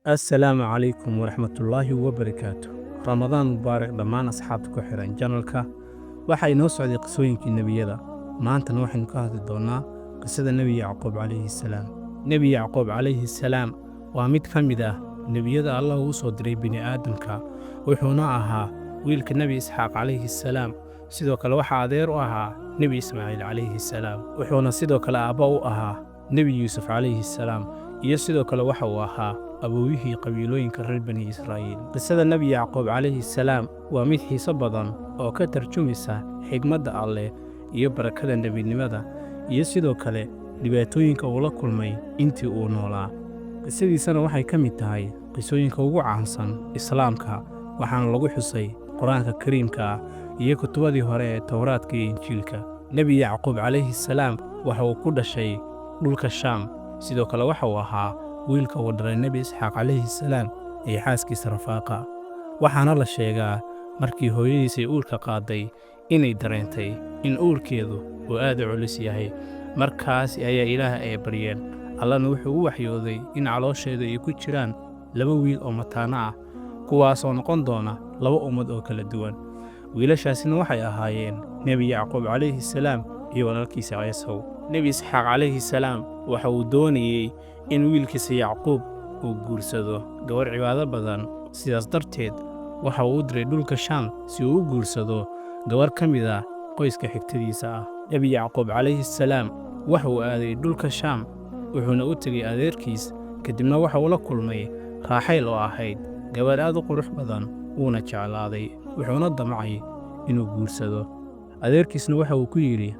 السلام عليكم ورحمة الله وبركاته. رمضان مبارك دمان أصحابك وحيران جانلka waxay noo socday qisooyinkii nebiyada. Maantana waxaynu ka hadli doonaa qisada Nebi Yacquub calayhi salaam. Nebi Yacquub calayhi salaam waa mid ka mid ah nebiyada Allah uu soo diray bini aadamka, wuxuuna ahaa wiilka Nebi Isxaaq calayhi salaam. Sidoo kale waxa adeer u ahaa Nebi Ismaaciil calayhi salaam, wuxuuna sidoo kale aabba u ahaa Nebi Yuusuf calayhi salaam, iyo sidoo kale waxa uu ahaa abowihii qabiilooyinka reer bani Israa'iil. Qisada Nebi Yacquub calayhi salaam waa mid xiiso badan oo ka tarjumisa xigmadda Alle iyo barakada nebinimada, iyo sidoo kale dhibaatooyinka uu la kulmay intii uu noolaa. Qisadiisana waxay ka mid tahay qisooyinka ugu caansan Islaamka, waxaana lagu xusay Qur'aanka Kariimka ah iyo kutubadii hore ee Towraadka iyo Injiilka. Nebi Yacquub calayhi salaam waxa uu ku dhashay dhulka Shaam, sidoo kale waxa uu ahaa wiilka uu dhalay Nebi Isxaaq calayhi salaam iyo xaaskiisa Rafaaqa. Waxaana la sheegaa markii hooyadiisay uurka qaaday inay dareentay in uurkeedu uu aad u culus yahay. Markaas ayaa Ilaah ay baryeen, Allana wuxuu u waxyooday in caloosheeda ay ku jiraan laba wiil oo mataano ah, kuwaasoo noqon doona laba ummad oo kala duwan. Wiilashaasina waxay ahaayeen Nebi Yacquub calayhi salaam iyo walaalkiisa Ciisow. Nebi Isxaaq calayhi salaam waxa uu doonayey in wiilkiisa Yacquub uu guursado gabar cibaado badan, sidaas darteed waxa uu u diray dhulka Shaam si uu u guursado gabar ka mid ah qoyska xigtadiisa ah. Nebi Yacquub calayhi salaam waxa uu aaday dhulka Shaam, wuxuuna u tegey adeerkiis, kadibna waxa uu la kulmay Raaxayl oo ahayd gabar aad u qurux badan, uuna jeclaaday, wuxuuna damcay inuu guursado. Adeerkiisna waxa uu ku yidhi,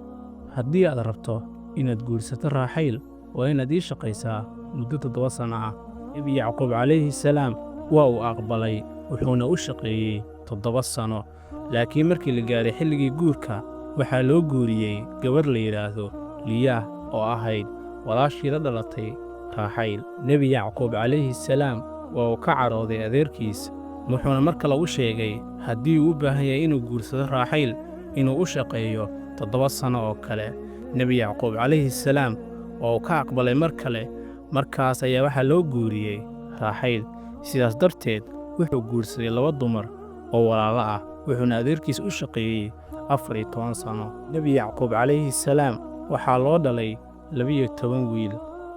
haddii aad rabto inaad guursato Raaxayl, waa inaad ii shaqaysaa muddo 7 sano ah. Nebi Yacquub calayhi salaam waa uu aqbalay, wuxuuna u shaqeeyey 7 sano. Laakiin markii la gaaray xilligii guurka, waxaa loo guuriyey gabar la yidhaahdo Liyaah oo ahayd walaashii la dhalatay Raaxayl. Nebi Yacquub calayhi salaam waa uu ka carooday adeerkiis, wuxuuna mar kale u sheegay haddii uu u baahan yahay inuu guursado Raaxayl inuu u shaqeeyo 7 sano oo kale. Nebi Yacquub calayhi salaam waa uu ka aqbalay mar kale. Markaas ayaa waxaa loo guuriyey Raaxayl. Sidaas darteed wuxuu guursaday 2 dumar oo walaalo ah, wuxuuna adeerkiis u shaqeeyey 14 sano. Nebi Yacquub calayhi salaam waxaa loo dhalay 12 wiil.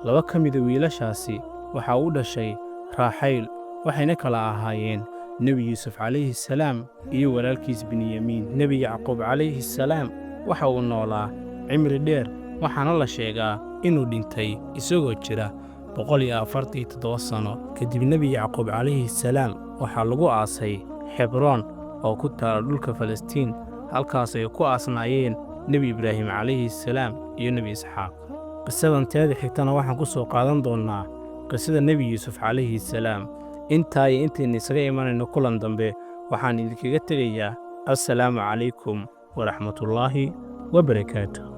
2 ka mid ah wiilashaasi waxaa u dhashay Raaxayl, waxayna kala ahaayeen Nebi Yuusuf calayhi salaam iyo walaalkiis Binyamiin. Nebi Yacquub calayhi salaam waxa uu noolaa cimri dheer, waxaana la sheegaa inuu dhintay isagoo jira 147 sano. Kadib Nebi Yacquub calayhi salaam waxaa lagu aasay Xebroon oo ku taala dhulka Falastiin, halkaas ay ku aasnaayeen Nebi Ibraahim calayhi salaam iyo Nebi Isxaaq. Qisadan teeda xigtana waxaan ku soo qaadan doonaa qisada Nebi Yuusuf calayhi salaam. Intaa iyo intaynu isaga imanayno kulan dambe, waxaan idinkaga tegayaa assalaamu calaykum waraxmatullaahi wabarakaatuh.